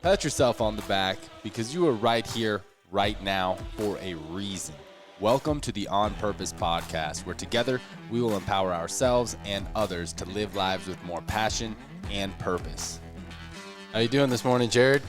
Pat yourself on the back because you are right here, right now, for a reason. Welcome to the On Purpose podcast, where together we will empower ourselves and others to live lives with more passion and purpose. How you doing this morning, Jared?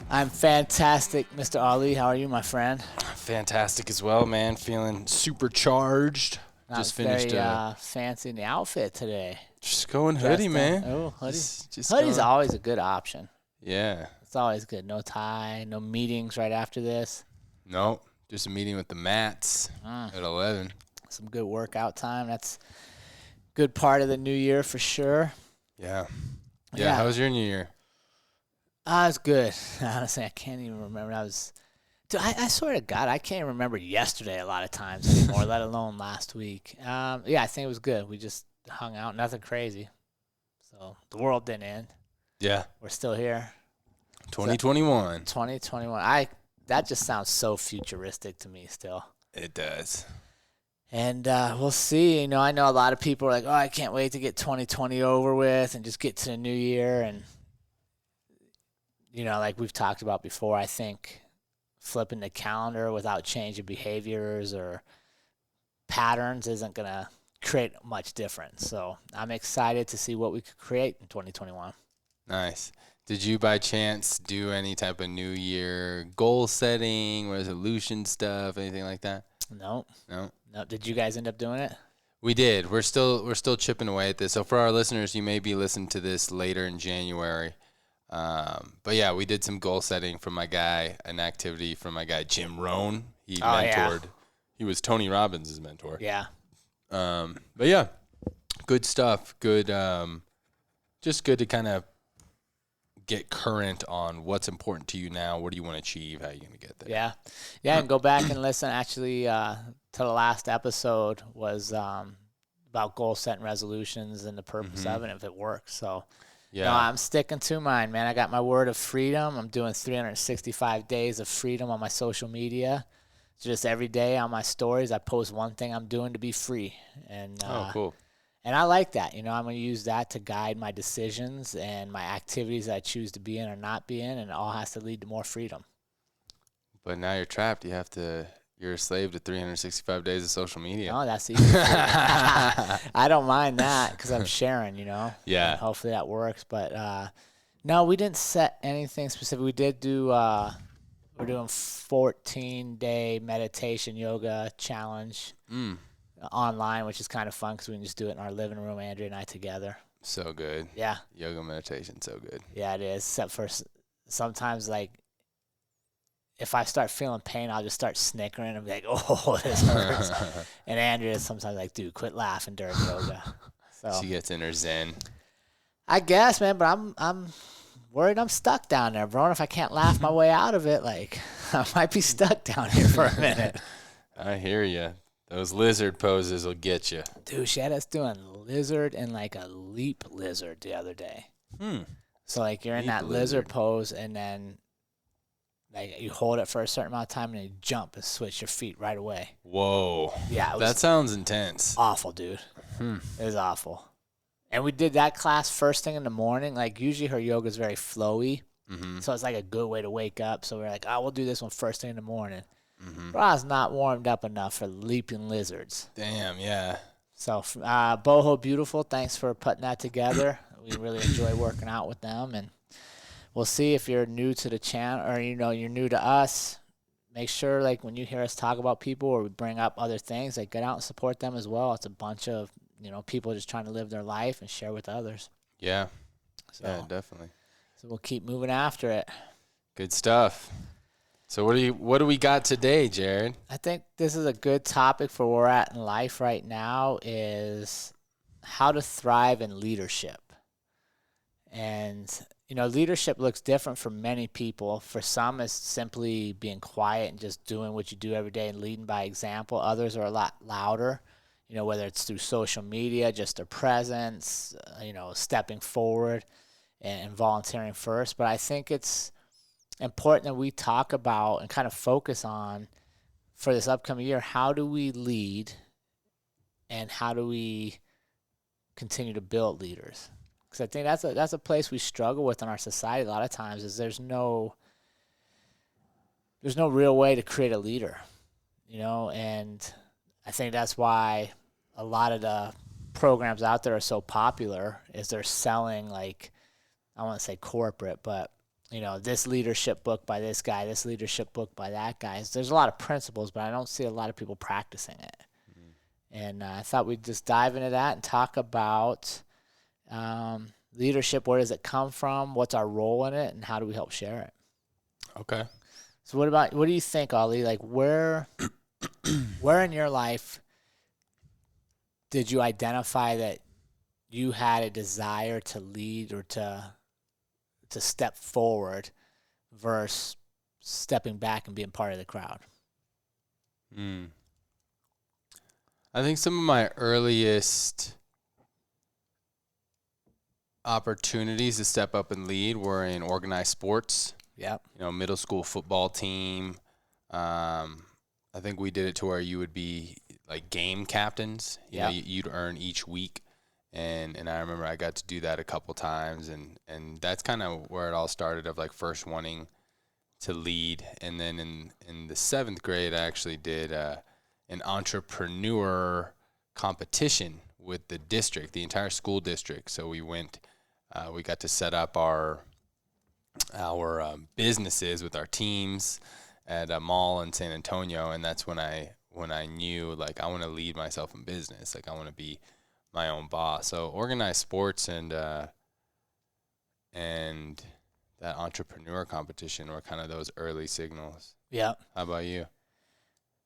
I'm fantastic, Mr. Ali. How are you, my friend? Fantastic as well, man. Feeling supercharged. Just finished fancy in the outfit today. Just going hoodie, man. Oh, hoodie. Just Hoodie's always a good option. Yeah. It's always good. No tie, no meetings right after this. No, just a meeting with the Mats at 11. Some good workout time. That's a good part of the new year for sure. Yeah. How was your new year? It was good. Honestly, I can't even remember. I swear to God, I can't remember yesterday a lot of times anymore, let alone last week. I think it was good. We just hung out, nothing crazy. So the world didn't end. Yeah. We're still here. 2021. 2021. That just sounds so futuristic to me still. It does. And we'll see. You know, I know a lot of people are like, oh, I can't wait to get 2020 over with and just get to the new year. And, you know, like we've talked about before, I think flipping the calendar without changing behaviors or patterns isn't going to create much difference. So I'm excited to see what we could create in 2021. Nice. Did you by chance do any type of New Year goal setting, resolution stuff, anything like that? No. No. Did you guys end up doing it? We did. We're still chipping away at this. So for our listeners, you may be listening to this later in January. But yeah, we did some goal setting from my guy, an activity from my guy Jim Rohn. He mentored. Yeah. He was Tony Robbins' mentor. Yeah. But yeah, good stuff. Good. Just good to kind of get current on what's important to you now. What do you want to achieve? How are you going to get there? Yeah, and go back and listen. Actually, to the last episode was about goal setting resolutions and the purpose of it, if it works. So, yeah, no, I'm sticking to mine, man. I got my word of freedom. I'm doing 365 days of freedom on my social media. Just every day on my stories, I post one thing I'm doing to be free. And cool. And I like that. You know, I'm going to use that to guide my decisions and my activities that I choose to be in or not be in, and it all has to lead to more freedom. But now you're trapped. You're a slave to 365 days of social media. Oh, that's easy. I don't mind that because I'm sharing, you know. Yeah. And hopefully that works. But, no, we didn't set anything specific. We did do we're doing 14-day meditation yoga challenge. Online, which is kind of fun because we can just do it in our living room, Andrea and I together. So good. Yeah. Yoga meditation, so good. Yeah, it is. Except for sometimes, like, if I start feeling pain, I'll just start snickering and be like, oh, this hurts. And Andrea is sometimes like, dude, quit laughing during yoga. So she gets in her zen. I guess, man, but I'm worried I'm stuck down there, bro. And if I can't laugh my way out of it, like, I might be stuck down here for a minute. I hear you. Those lizard poses will get you. Dude, she had us doing lizard and like a leap lizard the other day. So like you're in that lizard pose and then like you hold it for a certain amount of time and then you jump and switch your feet right away. Whoa. Yeah. That sounds intense. Awful, dude. It was awful. And we did that class first thing in the morning. Like usually her yoga is very flowy. So it's like a good way to wake up. So we're like, oh, we'll do this one first thing in the morning. Bro, I was not warmed up enough for leaping lizards. Damn, yeah. So, Boho Beautiful, thanks for putting that together. We really enjoy working out with them. And we'll see if you're new to the channel or, you know, you're new to us. Make sure, like, when you hear us talk about people or we bring up other things, like, get out and support them as well. It's a bunch of, you know, people just trying to live their life and share with others. Yeah. So, yeah, definitely. So we'll keep moving after it. Good stuff. So what do we got today, Jared? I think this is a good topic for where we're at in life right now is how to thrive in leadership. And, you know, leadership looks different for many people. For some, it's simply being quiet and just doing what you do every day and leading by example. Others are a lot louder, you know, whether it's through social media, just their presence, you know, stepping forward and volunteering first. But I think it's important that we talk about and kind of focus on for this upcoming year, how do we lead and how do we continue to build leaders? Because I think that's a place we struggle with in our society a lot of times is there's no real way to create a leader, and I think that's why a lot of the programs out there are so popular is they're selling, like, I want to say corporate, but this leadership book by this guy, this leadership book by that guy. There's a lot of principles, but I don't see a lot of people practicing it. And I thought we'd just dive into that and talk about leadership. Where does it come from? What's our role in it? And how do we help share it? Okay. So what do you think, Ollie? Like, where in your life did you identify that you had a desire to lead or to step forward versus stepping back and being part of the crowd? I think some of my earliest opportunities to step up and lead were in organized sports. Yep. Middle school football team. I think we did it to where you would be like game captains. You'd earn each week. And I remember I got to do that a couple times, and that's kind of where it all started, of like first wanting to lead. And then in the 7th grade, I actually did an entrepreneur competition with the district, the entire school district. So we went, we got to set up our businesses with our teams at a mall in San Antonio, and that's when I knew, like, I want to lead myself in business. Like, I want to be my own boss. So organized sports and that entrepreneur competition were kind of those early signals. Yeah. How about you?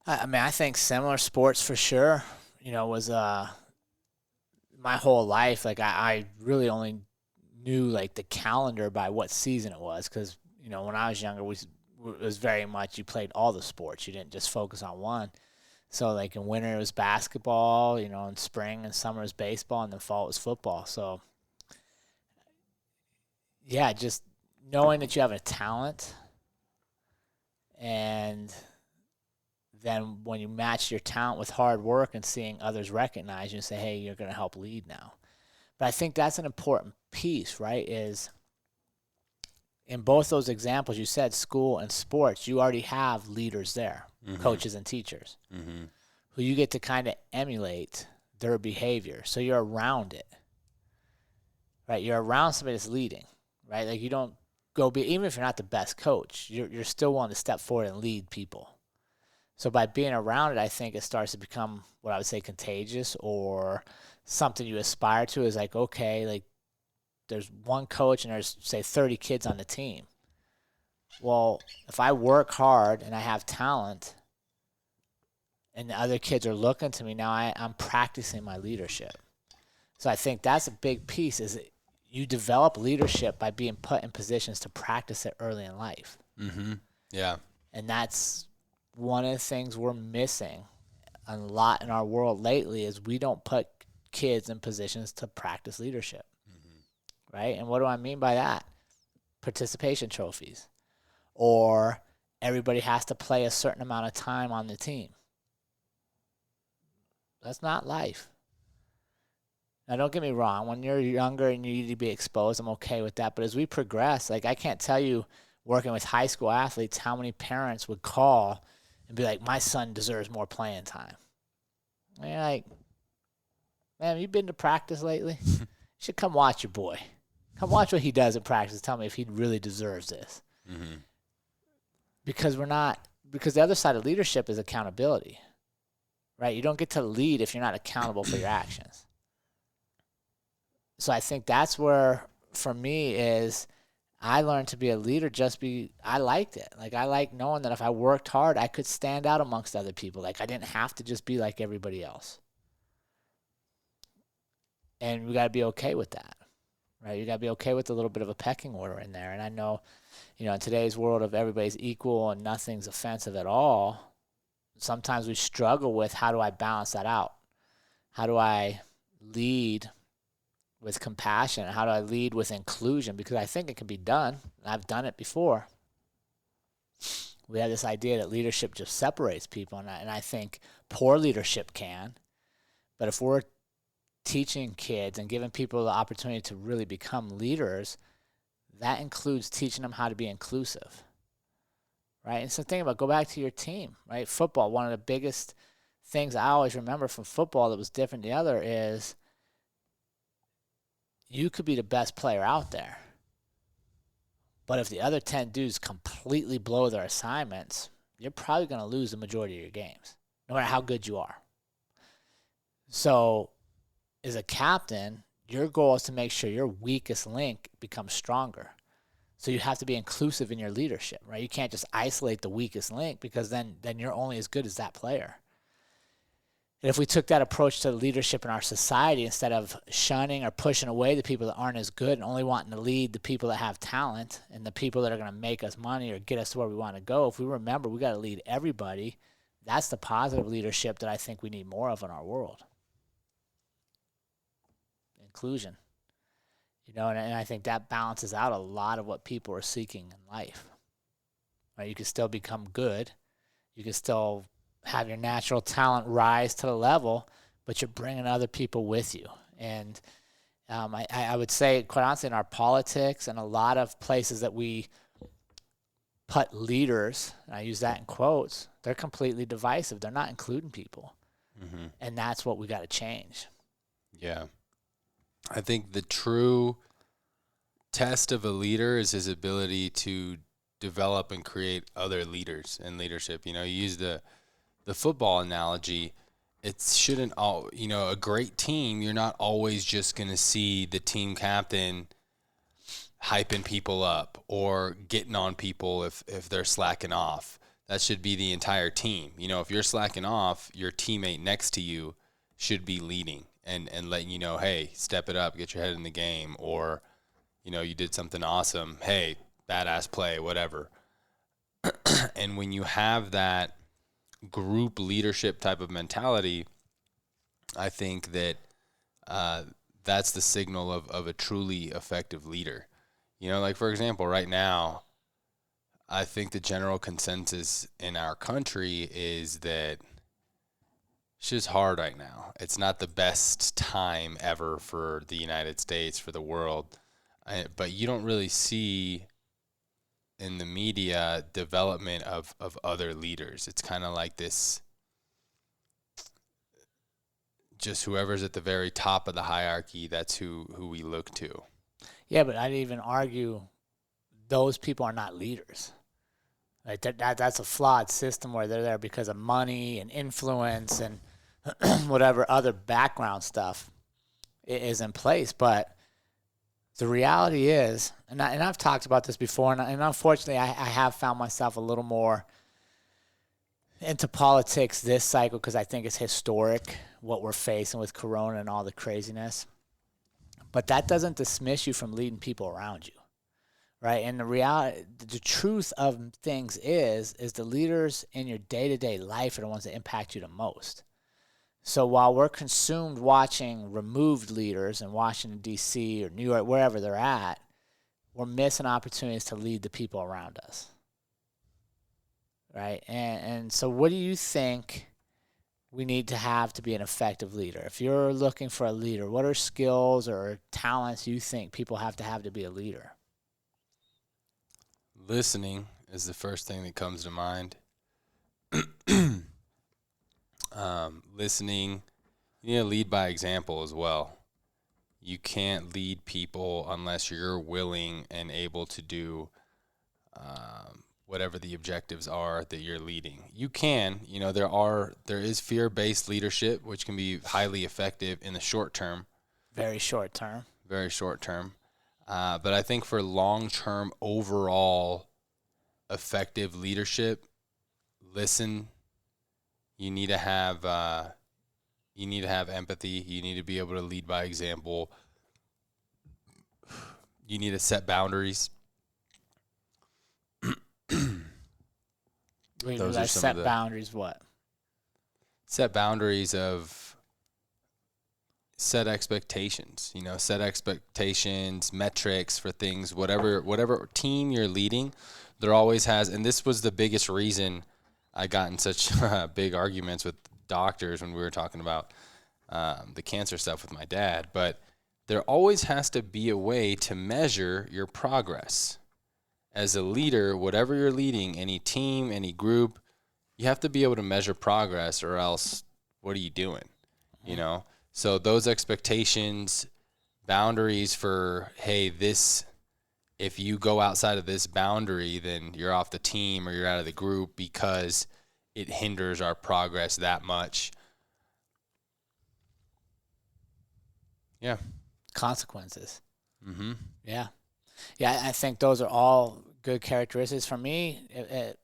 I mean, I think similar sports for sure. Was my whole life. Like, I really only knew like the calendar by what season it was, because when I was younger, it was very much you played all the sports. You didn't just focus on one. So, like, in winter, it was basketball, in spring and summer, it was baseball, and then fall, it was football. So, yeah, just knowing that you have a talent, and then when you match your talent with hard work and seeing others recognize you and say, hey, you're going to help lead now. But I think that's an important piece, right, is in both those examples you said, school and sports, you already have leaders there. Coaches and teachers, who you get to kind of emulate their behavior. So you're around it, right? You're around somebody that's leading, right? Like, you don't go even if you're not the best coach, you're still willing to step forward and lead people. So by being around it, I think it starts to become what I would say contagious, or something you aspire to. Is like, okay, like, there's one coach and there's, say, 30 kids on the team. Well, if I work hard and I have talent and the other kids are looking to me, now I'm practicing my leadership. So I think that's a big piece, is that you develop leadership by being put in positions to practice it early in life. Yeah. And that's one of the things we're missing a lot in our world lately, is we don't put kids in positions to practice leadership. Right? And what do I mean by that? Participation trophies. Or everybody has to play a certain amount of time on the team. That's not life. Now, don't get me wrong. When you're younger and you need to be exposed, I'm okay with that. But as we progress, like, I can't tell you, working with high school athletes, how many parents would call and be like, my son deserves more playing time. And you're like, man, you been to practice lately? You should come watch your boy. Come watch what he does in practice. Tell me if he really deserves this. Because the other side of leadership is accountability, right? You don't get to lead if you're not accountable for your actions. So I think that's where, for me, is I learned to be a leader I liked it. Like, I like knowing that if I worked hard, I could stand out amongst other people. Like, I didn't have to just be like everybody else. And we got to be okay with that. Right, you got to be okay with a little bit of a pecking order in there. And I know, in today's world of everybody's equal and nothing's offensive at all, sometimes we struggle with, how do I balance that out? How do I lead with compassion? How do I lead with inclusion? Because I think it can be done. I've done it before. We have this idea that leadership just separates people, and I think poor leadership can. But if we're teaching kids and giving people the opportunity to really become leaders, that includes teaching them how to be inclusive, right? And so think about, go back to your team, right? Football, one of the biggest things I always remember from football that was different than the other is you could be the best player out there, but if the other 10 dudes completely blow their assignments, you're probably going to lose the majority of your games, no matter how good you are. So as a captain, your goal is to make sure your weakest link becomes stronger. So you have to be inclusive in your leadership, right? You can't just isolate the weakest link, because then you're only as good as that player. And if we took that approach to leadership in our society, instead of shunning or pushing away the people that aren't as good and only wanting to lead the people that have talent and the people that are going to make us money or get us to where we want to go, if we remember we got to lead everybody, that's the positive leadership that I think we need more of in our world. Inclusion. You know, and I think that balances out a lot of what people are seeking in life. Right? You can still become good. You can still have your natural talent rise to the level, but you're bringing other people with you. And I would say, quite honestly, in our politics and a lot of places that we put leaders, and I use that in quotes, they're completely divisive. They're not including people. Mm-hmm. And that's what we got to change. Yeah. I think the true test of a leader is his ability to develop and create other leaders in leadership. You know, you use the football analogy. It shouldn't all, you know, a great team, you're not always just going to see the team captain hyping people up or getting on people if they're slacking off. That should be the entire team. You know, if you're slacking off, your teammate next to you should be leading and letting you know, hey, step it up, get your head in the game, or, you know, you did something awesome. Hey, badass play, whatever. And when you have that group leadership type of mentality, I think that that's the signal of a truly effective leader. You know, like, for example, right now, I think the general consensus in our country is that it's just hard right now. It's not the best time ever for the United States, for the world. But you don't really see in the media development of other leaders. It's kind of like this, just whoever's at the very top of the hierarchy, that's who we look to. Yeah, but I'd even argue those people are not leaders. Like that's a flawed system where they're there because of money and influence and whatever other background stuff is in place. But the reality is, and I've talked about this before, and unfortunately I have found myself a little more into politics this cycle because I think it's historic what we're facing with Corona and all the craziness. But that doesn't dismiss you from leading people around you, right? And the reality, the truth of things is the leaders in your day-to-day life are the ones that impact you the most. So while we're consumed watching removed leaders in Washington, D.C. or New York, wherever they're at, we're missing opportunities to lead the people around us, right? And so what do you think we need to have to be an effective leader? If you're looking for a leader, what are skills or talents you think people have to be a leader? Listening is the first thing that comes to mind. Listening, you need to lead by example as well. You can't lead people unless you're willing and able to do whatever the objectives are that you're leading. You can, you know, there is fear-based leadership, which can be highly effective in the short term. Very short term. Very short term. But I think for long-term overall effective leadership, listen. You need to have empathy. You need to be able to lead by example. You need to set boundaries. Those are some set boundaries. What? Set boundaries of set expectations. You know, set expectations, metrics for things. Whatever team you're leading, there always has. And this was the biggest reason I got in such big arguments with doctors when we were talking about the cancer stuff with my dad, but there always has to be a way to measure your progress. As a leader, whatever you're leading, any team, any group, you have to be able to measure progress, or else what are you doing? You know? So those expectations, boundaries for, hey, this, if you go outside of this boundary, then you're off the team or you're out of the group because it hinders our progress that much. Yeah. Consequences. Mm-hmm. Yeah. Yeah, I think those are all good characteristics. For me, it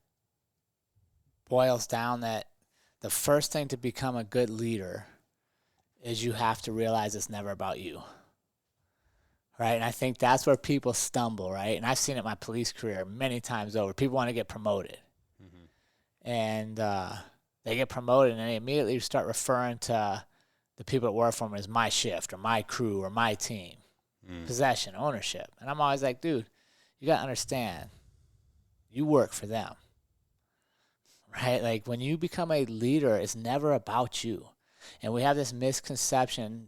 boils down that the first thing to become a good leader is you have to realize it's never about you. Right? And I think that's where people stumble, right? And I've seen it in my police career many times over. People want to get promoted. Mm-hmm. And they get promoted and they immediately start referring to the people that work for them as my shift or my crew or my team. Possession, ownership. And I'm always like, dude, you got to understand, you work for them. Right? Like when you become a leader, it's never about you. And we have this misconception,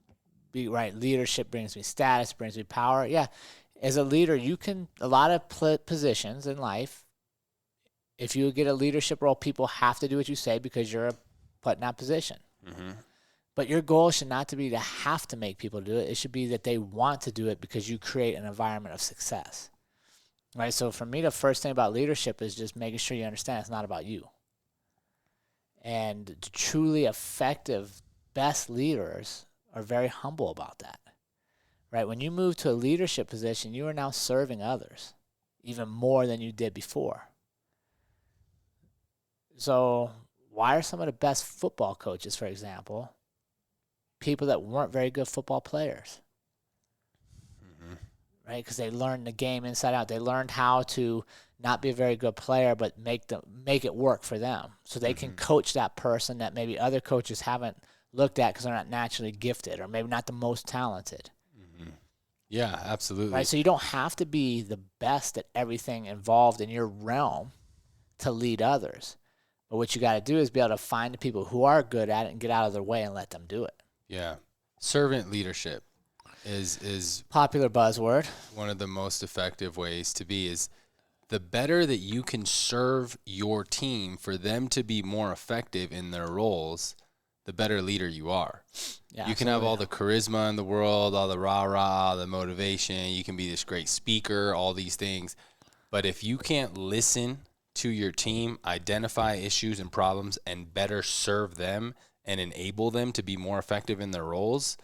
right? Leadership brings me status, brings me power. Yeah. As a leader, you can, a lot of positions in life, if you get a leadership role, people have to do what you say because you're put in that position. Mm-hmm. But your goal should not to be to have to make people do it. It should be that they want to do it because you create an environment of success. Right? So for me, the first thing about leadership is just making sure you understand it's not about you. And the truly effective, best leaders are very humble about that. Right? When you move to a leadership position, you are now serving others even more than you did before. So why are some of the best football coaches, for example, people that weren't very good football players? Mm-hmm. Right? Because they learned the game inside out. They learned how to not be a very good player, but make it work for them. So they can coach that person that maybe other coaches haven't looked at because they're not naturally gifted or maybe not the most talented. Mm-hmm. Yeah, absolutely. Right? So you don't have to be the best at everything involved in your realm to lead others. But what you got to do is be able to find the people who are good at it and get out of their way and let them do it. Yeah. Servant leadership is popular buzzword. One of the most effective ways to be is the better that you can serve your team for them to be more effective in their roles, the better leader you are. Yeah, you can have all the charisma in the world, all the rah-rah, the motivation. You can be this great speaker, all these things. But if you can't listen to your team, identify issues and problems, and better serve them and enable them to be more effective in their roles,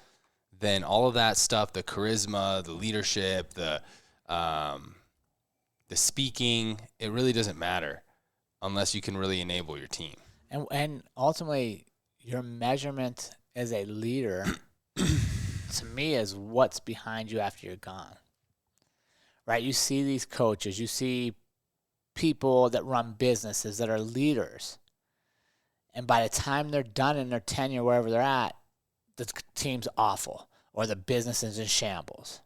then all of that stuff, the charisma, the leadership, the speaking, it really doesn't matter unless you can really enable your team. And ultimately, your measurement as a leader, to me, is what's behind you after you're gone. Right? You see these coaches, you see people that run businesses that are leaders. And by the time they're done in their tenure, wherever they're at, the team's awful or the business is in shambles.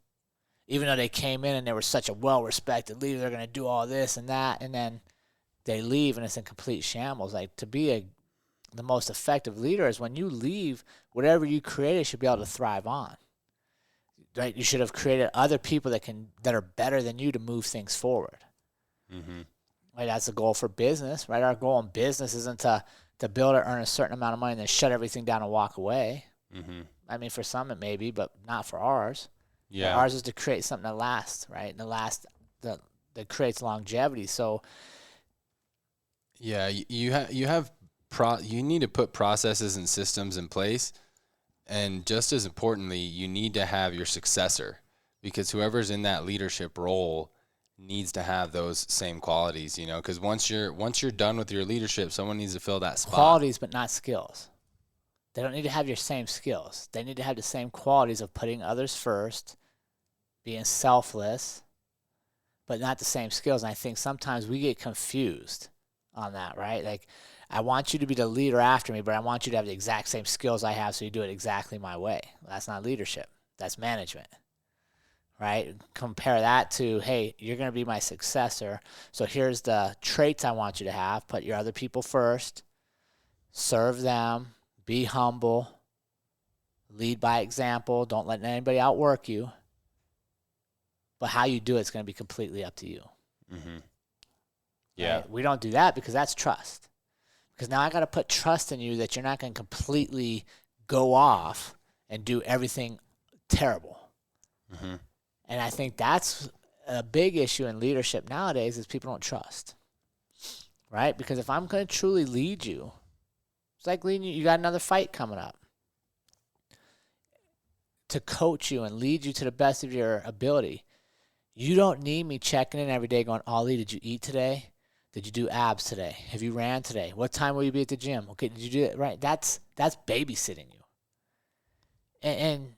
Even though they came in and they were such a well-respected leader, they're going to do all this and that, and then they leave and it's in complete shambles. Like, to be the most effective leader is when you leave, whatever you created should be able to thrive on. Right? You should have created other people that are better than you to move things forward. Mm-hmm. Right? That's the goal for business. Right? Our goal in business isn't to build or earn a certain amount of money and then shut everything down and walk away. Mm-hmm. I mean, for some it may be, but not for ours. Yeah, ours is to create something that lasts, right? That creates longevity. So, yeah, you need to put processes and systems in place, and just as importantly, you need to have your successor, because whoever's in that leadership role needs to have those same qualities. You know, because once you're done with your leadership, someone needs to fill that spot. Qualities, but not skills. They don't need to have your same skills. They need to have the same qualities of putting others first, being selfless, but not the same skills. And I think sometimes we get confused on that, right? Like, I want you to be the leader after me, but I want you to have the exact same skills I have so you do it exactly my way. Well, that's not leadership. That's management, right? Compare that to, hey, you're going to be my successor, so here's the traits I want you to have. Put your other people first, serve them, be humble, Lead by example. Don't let anybody outwork you. But how you do it's going to be completely up to you. Mm-hmm. Yeah. Right? We don't do that because that's trust. Because now I got to put trust in you that you're not going to completely go off and do everything terrible. Mm-hmm. And I think that's a big issue in leadership nowadays is people don't trust. Right? Because if I'm going to truly lead you, it's like leading you got another fight coming up. To coach you and lead you to the best of your ability, you don't need me checking in every day going, Ollie, did you eat today? Did you do abs today? Have you ran today? What time will you be at the gym? Okay, did you do it? Right? That's babysitting you. And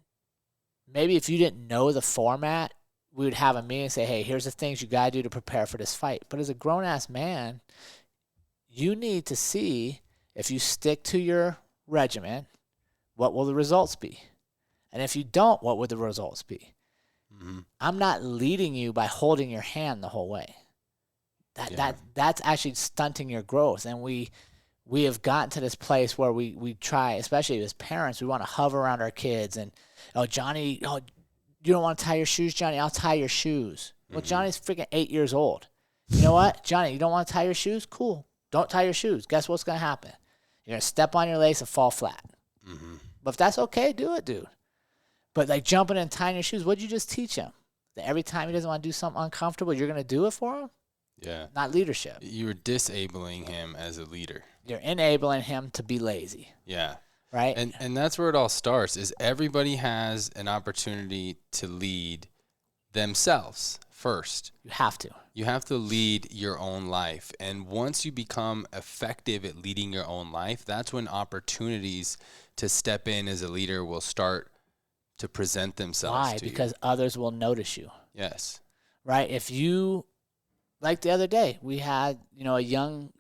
maybe if you didn't know the format, we would have a meeting and say, hey, here's the things you got to do to prepare for this fight. But as a grown-ass man, you need to see if you stick to your regimen, what will the results be? And if you don't, what would the results be? Mm-hmm. I'm not leading you by holding your hand the whole way. That's actually stunting your growth. And we have gotten to this place where we try, especially as parents, we want to hover around our kids and, Johnny, you don't want to tie your shoes, Johnny? I'll tie your shoes. Mm-hmm. Well, Johnny's freaking 8 years old. You know what? Johnny, you don't want to tie your shoes? Cool. Don't tie your shoes. Guess what's going to happen? You're going to step on your lace and fall flat. Mm-hmm. But if that's okay, do it, dude. But like jumping and tying your shoes, what'd you just teach him? That every time he doesn't want to do something uncomfortable, you're going to do it for him? Yeah. Not leadership. You're disabling him as a leader. You're enabling him to be lazy. Yeah. Right? And that's where it all starts is everybody has an opportunity to lead themselves first. You have to. You have to lead your own life. And once you become effective at leading your own life, that's when opportunities to step in as a leader will start to present themselves to you. Because others will notice you. Yes. Right? If you, like the other day, we had, a young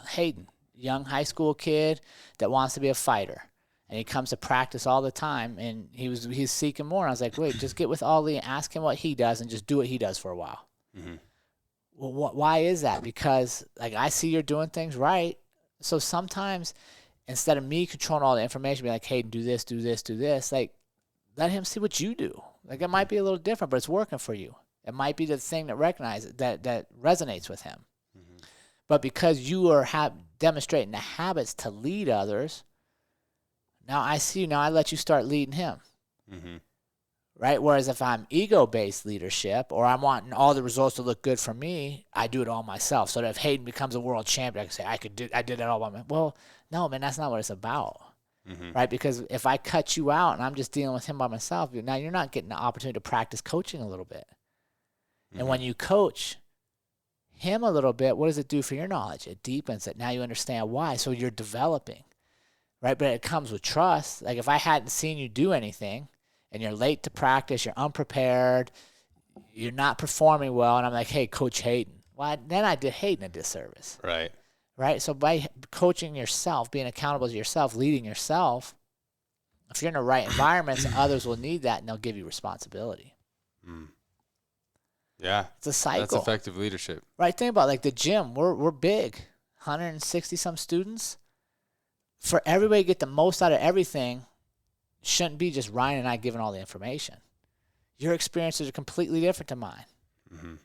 Hayden, young high school kid that wants to be a fighter. And he comes to practice all the time, and he's seeking more. And I was like, wait, just get with Ollie and ask him what he does and just do what he does for a while. Mm-hmm. Well, why is that? Because, I see you're doing things right. So sometimes, instead of me controlling all the information, be like, Hayden, do this, do this, do this, let him see what you do. It might be a little different, but it's working for you. It might be the thing that recognizes that resonates with him. Mm-hmm. But because you are demonstrating the habits to lead others, now I see you. Now I let you start leading him. Mm-hmm. Right? Whereas if I'm ego-based leadership or I'm wanting all the results to look good for me, I do it all myself. So that if Hayden becomes a world champion, I can say, I did that all by myself. Well, no, man, that's not what it's about. Mm-hmm. Right? Because if I cut you out and I'm just dealing with him by myself, now you're not getting the opportunity to practice coaching a little bit. Mm-hmm. And when you coach him a little bit, what does it do for your knowledge? It deepens it. Now you understand why. So you're developing. Right? But it comes with trust. Like if I hadn't seen you do anything and you're late to practice, you're unprepared, you're not performing well, and I'm like, hey, Coach Hayden. Well, then I did Hayden a disservice. Right. Right? So by coaching yourself, being accountable to yourself, leading yourself, if you're in the right environments, others will need that, and they'll give you responsibility. Mm. Yeah. It's a cycle. That's effective leadership. Right? Think about the gym. We're big, 160-some students. For everybody to get the most out of everything, shouldn't be just Ryan and I giving all the information. Your experiences are completely different to mine. Mm-hmm.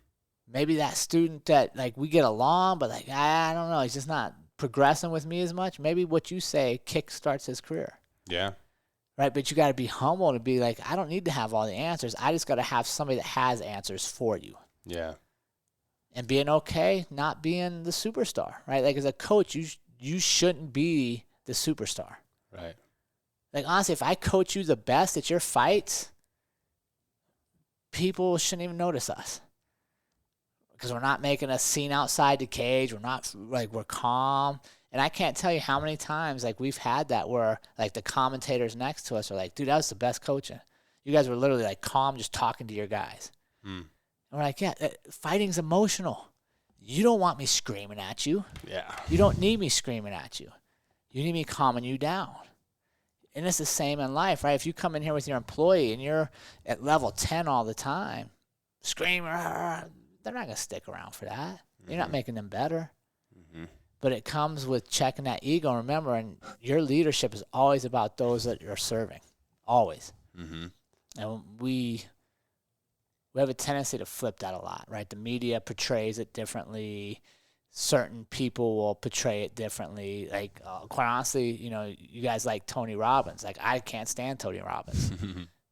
Maybe that student that we get along, but I don't know, he's just not progressing with me as much. Maybe what you say kickstarts his career. Yeah. Right? But you got to be humble to be I don't need to have all the answers. I just got to have somebody that has answers for you. Yeah. And being okay, not being the superstar, right? As a coach, you shouldn't be the superstar. Right. Honestly, if I coach you the best at your fights, people shouldn't even notice us. Because we're not making a scene outside the cage. We're not, we're calm. And I can't tell you how many times, we've had that where, the commentators next to us are like, dude, that was the best coaching. You guys were literally, calm, just talking to your guys. Mm. And we're like, yeah, fighting's emotional. You don't want me screaming at you. Yeah. You don't need me screaming at you. You need me calming you down. And it's the same in life, right? If you come in here with your employee and you're at level 10 all the time, screaming, they're not going to stick around for that. Mm-hmm. You're not making them better. Mm-hmm. But it comes with checking that ego. Remember, and your leadership is always about those that you're serving. always. Mm-hmm. And we have a tendency to flip that a lot, right? The media portrays it differently. Certain people will portray it differently. Like, quite honestly, you guys like Tony Robbins. Like, I can't stand Tony Robbins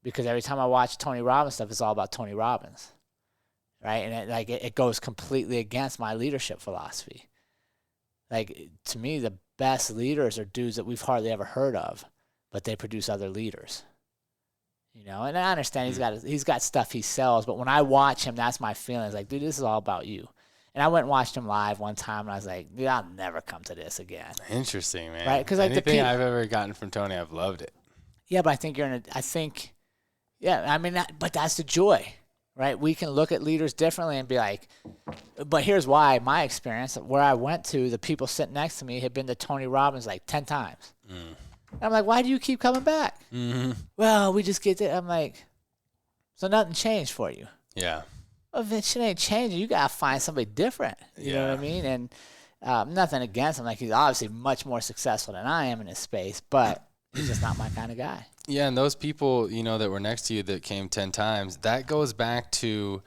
because every time I watch Tony Robbins stuff, it's all about Tony Robbins, right? And it goes completely against my leadership philosophy. Like, to me, the best leaders are dudes that we've hardly ever heard of, but they produce other leaders. And I understand he's got stuff he sells, but when I watch him, that's my feeling. It's like, dude, this is all about you. And I went and watched him live one time, and I was like, dude, I'll never come to this again. Interesting, man. Right? Because anything I've ever gotten from Tony, I've loved it. Yeah, but I think but that's the joy, right? We can look at leaders differently and be like, but here's why. My experience, where I went to, the people sitting next to me had been to Tony Robbins like 10 times. And I'm like, why do you keep coming back? Mm-hmm. Well, we just get there. I'm like, so nothing changed for you. Yeah. Well, if it shit ain't changing, you got to find somebody different. You know what I mean? And nothing against him. Like, he's obviously much more successful than I am in his space, but he's just not my kind of guy. Yeah, and those people, that were next to you that came 10 times, that goes back to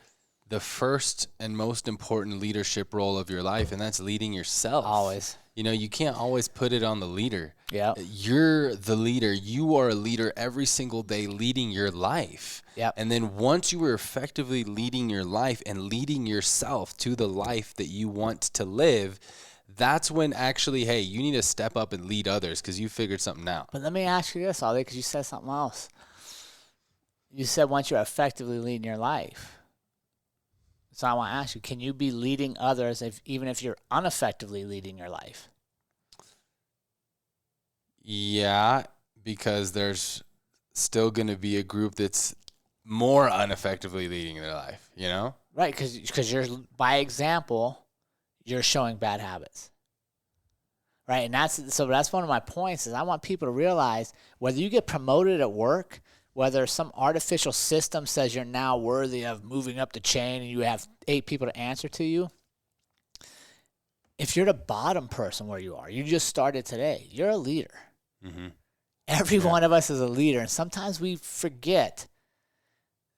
the first and most important leadership role of your life, and that's leading yourself. Always. You can't always put it on the leader. Yeah. You're the leader. You are a leader every single day leading your life. Yep. And then once you are effectively leading your life and leading yourself to the life that you want to live, that's when actually, hey, you need to step up and lead others because you figured something out. But let me ask you this, Ollie, because you said something else. You said once you're effectively leading your life. So I want to ask you, can you be leading others even if you're ineffectively leading your life? Yeah, because there's still going to be a group that's more ineffectively leading their life, Right, because you're, by example, you're showing bad habits. Right, and that's one of my points is I want people to realize whether you get promoted at work, whether some artificial system says you're now worthy of moving up the chain and you have 8 people to answer to you, if you're the bottom person where you are, you just started today, you're a leader. Mm-hmm. Every one of us is a leader, and sometimes we forget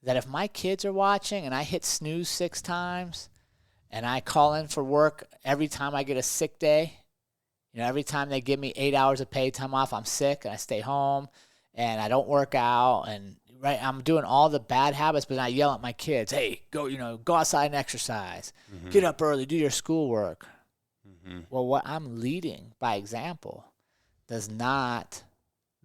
that if my kids are watching and I hit snooze 6 times and I call in for work every time I get a sick day, every time they give me 8 hours of paid time off, I'm sick and I stay home, and I don't work out, and I'm doing all the bad habits, but I yell at my kids, hey, go outside and exercise, get up early, do your schoolwork. Well, what I'm leading by example does not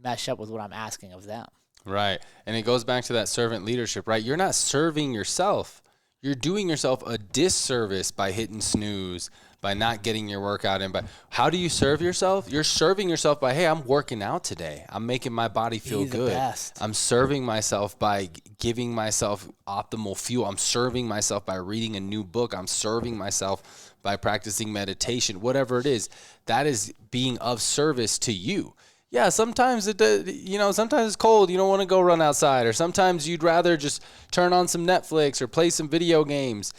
mesh up with what I'm asking of them. Right, and it goes back to that servant leadership, right? You're not serving yourself. You're doing yourself a disservice by hitting snooze, by not getting your workout in. But how do you serve yourself? You're serving yourself by, hey, I'm working out today. I'm making my body feel good. I'm serving myself by giving myself optimal fuel. I'm serving myself by reading a new book. I'm serving myself by practicing meditation. Whatever it is, that is being of service to you. Yeah, sometimes sometimes it's cold. You don't want to go run outside, or sometimes you'd rather just turn on some Netflix or play some video games.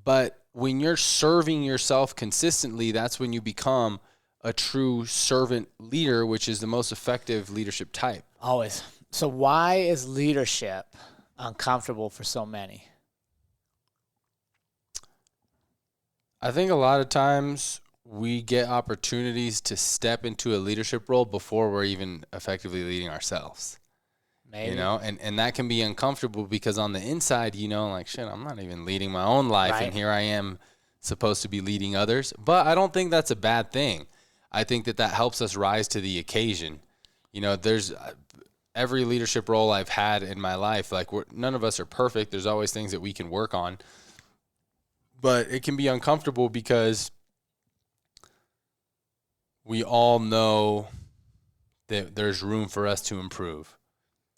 But when you're serving yourself consistently, that's when you become a true servant leader, which is the most effective leadership type. Always. So why is leadership uncomfortable for so many? I think a lot of times we get opportunities to step into a leadership role before we're even effectively leading ourselves. Maybe. And that can be uncomfortable because on the inside, like, shit, I'm not even leading my own life. Right. And here I am supposed to be leading others. But I don't think that's a bad thing. I think that helps us rise to the occasion. There's every leadership role I've had in my life, like none of us are perfect. There's always things that we can work on. But it can be uncomfortable because we all know that there's room for us to improve.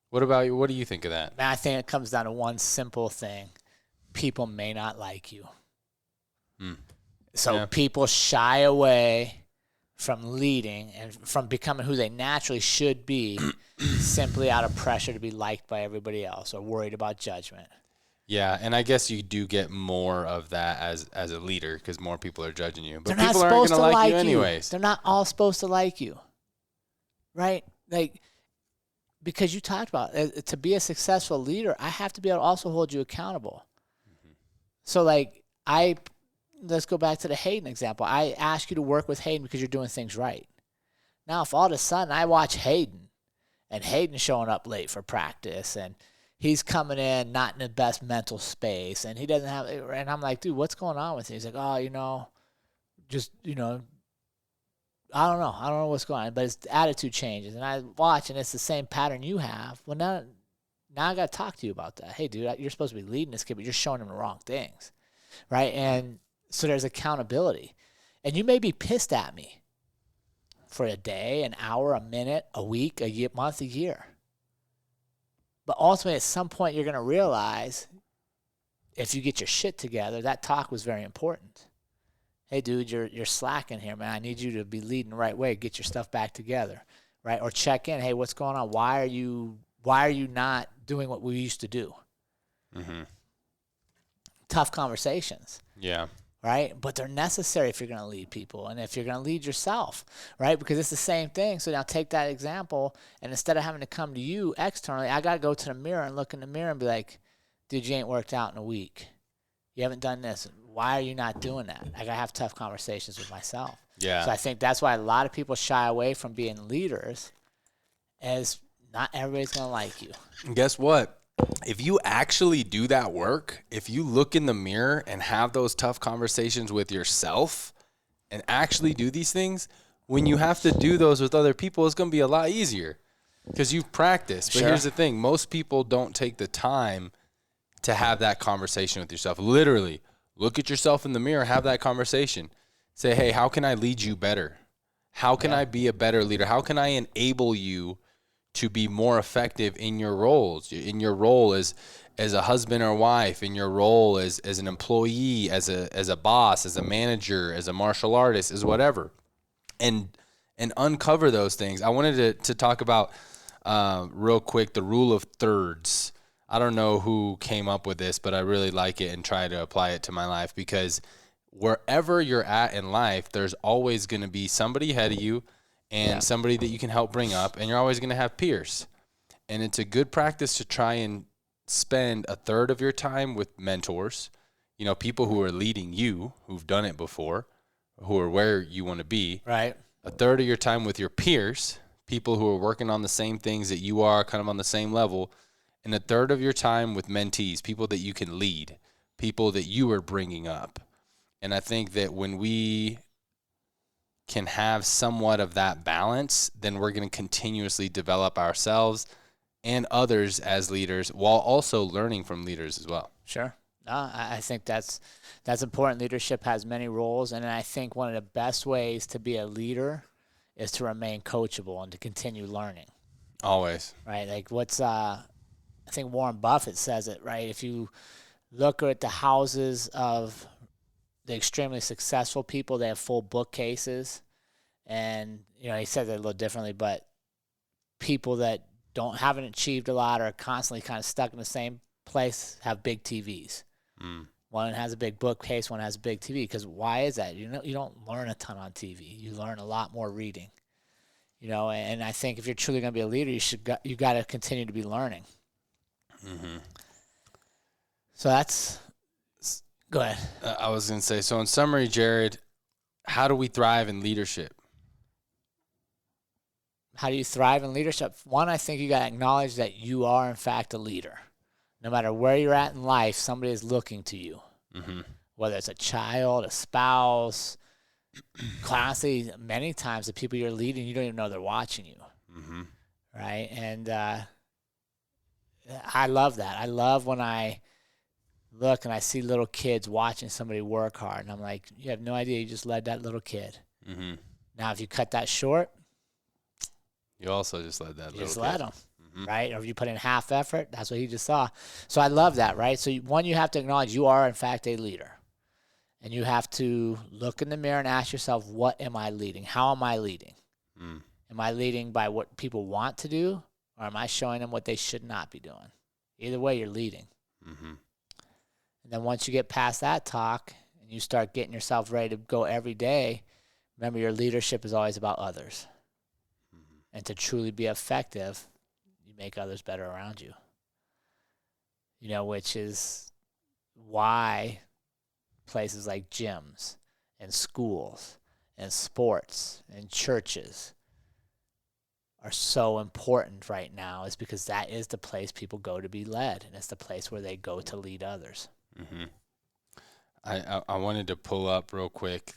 What about you? What do you think of that? Man, I think it comes down to one simple thing. People may not like you. So people shy away from leading and from becoming who they naturally should be simply out of pressure to be liked by everybody else or worried about judgment. Yeah, and I guess you do get more of that as a leader because more people are judging you. But they're people not aren't supposed going to like you you anyways. They're not all supposed to like you, right? Like, because you talked about to be a successful leader, I have to be able to also hold you accountable. So like let's go back to the Hayden example. I ask you to work with Hayden because you're doing things right. Now, if all of a sudden I watch Hayden and Hayden's showing up late for practice and he's coming in not in the best mental space and he doesn't have, and I'm like, dude, what's going on with him? He's like, oh, just, I don't know what's going on, but his attitude changes. And I watch and it's the same pattern you have. Well, now I got to talk to you about that. Hey, dude, you're supposed to be leading this kid, but you're showing him the wrong things, right? And so there's accountability. And you may be pissed at me for a day, an hour, a minute, a week, a year, month, a year. But ultimately, at some point, you're going to realize if you get your shit together, that talk was very important. Hey, dude, you're slacking here, man. I need you to be leading the right way. Get your stuff back together, right? Or check in. Hey, what's going on? Why are you not doing what we used to do? Mm-hmm. Tough conversations. Yeah. Right? But they're necessary if you're going to lead people and if you're going to lead yourself, right? Because it's the same thing. So now take that example, and instead of having to come to you externally, I got to go to the mirror and look in the mirror and be like, dude, you ain't worked out in a week. You haven't done this. Why are you not doing that? I got to have tough conversations with myself. Yeah. So I think that's why a lot of people shy away from being leaders, as not everybody's going to like you. And guess what? If you actually do that work, if you look in the mirror and have those tough conversations with yourself and actually do these things, when you have to do those with other people, it's going to be a lot easier because you've practiced. But Sure. Here's the thing. Most people don't take the time to have that conversation with yourself. Literally, look at yourself in the mirror, have that conversation. Say, hey, how can I lead you better? How can I be a better leader? How can I enable you to be more effective in your roles, in your role as a husband or wife, in your role as an employee, as a boss, as a manager, as a martial artist, as whatever, and uncover those things. I wanted to talk about real quick the rule of thirds. I don't know who came up with this, but I really like it and try to apply it to my life, because wherever you're at in life, there's always going to be somebody ahead of you and somebody that you can help bring up, and you're always going to have peers. And it's a good practice to try and spend a third of your time with mentors, people who are leading you, who've done it before, who are where you want to be. Right. A third of your time with your peers, people who are working on the same things that you are, kind of on the same level, and a third of your time with mentees, people that you can lead, people that you are bringing up. And I think that when we can have somewhat of that balance, then we're going to continuously develop ourselves and others as leaders while also learning from leaders as well. Sure. I think that's important. Leadership has many roles, and I think one of the best ways to be a leader is to remain coachable and to continue learning. Always. Right? Like I think Warren Buffett says it, right? If you look at the houses of the extremely successful people, they have full bookcases, and he says it a little differently, but people that haven't achieved a lot or are constantly kind of stuck in the same place have big TVs. One has a big bookcase, one has a big TV. Because why is that? You don't learn a ton on TV. You learn a lot more reading. And I think if you're truly going to be a leader, you got to continue to be learning. Mm-hmm. So go ahead. I was going to say, so in summary, Jared, how do we thrive in leadership? How do you thrive in leadership? One, I think you got to acknowledge that you are, in fact, a leader. No matter where you're at in life, somebody is looking to you. Mm-hmm. Whether it's a child, a spouse, constantly, many times the people you're leading, you don't even know they're watching you. Mm-hmm. Right? And I love that. I love when I look and I see little kids watching somebody work hard, and I'm like, you have no idea you just led that little kid. Mm-hmm. Now, if you cut that short, you also just led that little kid. Just led him, right? Or if you put in half effort, that's what he just saw. So I love that, right? So one, you have to acknowledge you are, in fact, a leader. And you have to look in the mirror and ask yourself, what am I leading? How am I leading? Am I leading by what people want to do, or am I showing them what they should not be doing? Either way, you're leading. Mm-hmm. And then once you get past that talk and you start getting yourself ready to go every day, remember your leadership is always about others. Mm-hmm. And to truly be effective, you make others better around you. Which is why places like gyms and schools and sports and churches are so important right now, is because that is the place people go to be led, and it's the place where they go to lead others. Mm-hmm. I wanted to pull up real quick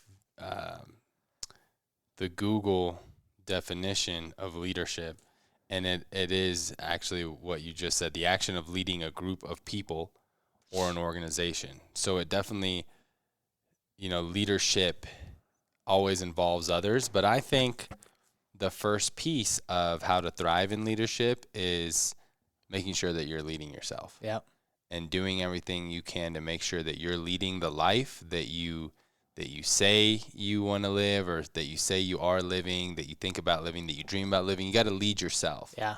the Google definition of leadership, and it is actually what you just said, the action of leading a group of people or an organization. So it definitely, leadership always involves others, but I think the first piece of how to thrive in leadership is making sure that you're leading yourself. Yep. And doing everything you can to make sure that you're leading the life that you say you want to live, or that you say you are living, that you think about living, that you dream about living. You got to lead yourself. Yeah.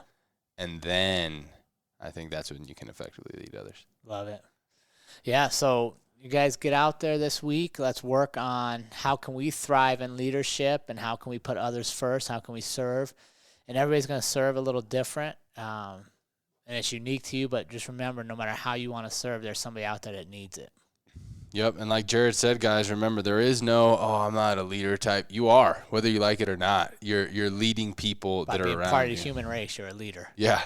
And then I think that's when you can effectively lead others. Love it. Yeah, so you guys get out there this week. Let's work on how can we thrive in leadership, and how can we put others first, how can we serve. And everybody's going to serve a little different. And it's unique to you, but just remember, no matter how you want to serve, there's somebody out there that needs it. Yep, and like Jared said, guys, remember, there is no, I'm not a leader type. You are, whether you like it or not. You're leading people that are around you. By being part of the human race, you're a leader. Yeah,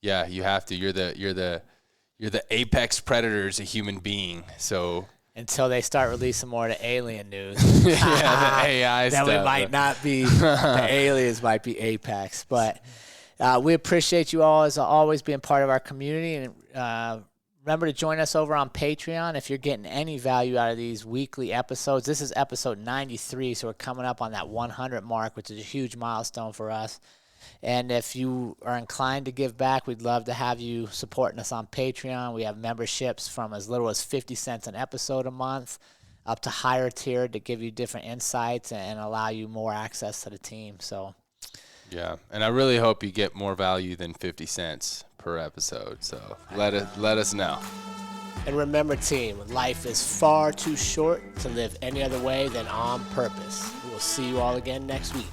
you have to. You're the apex predator as a human being. So until they start releasing more of the alien news, the AI then stuff. we might not be. The aliens might be apex, but. We appreciate you all, as always, being part of our community. And remember to join us over on Patreon if you're getting any value out of these weekly episodes. This is episode 93, so we're coming up on that 100 mark, which is a huge milestone for us. And if you are inclined to give back, we'd love to have you supporting us on Patreon. We have memberships from as little as 50 cents an episode a month up to higher tier to give you different insights and allow you more access to the team. So. Yeah, and I really hope you get more value than 50 cents per episode. So let us know. And remember, team, life is far too short to live any other way than on purpose. We will see you all again next week.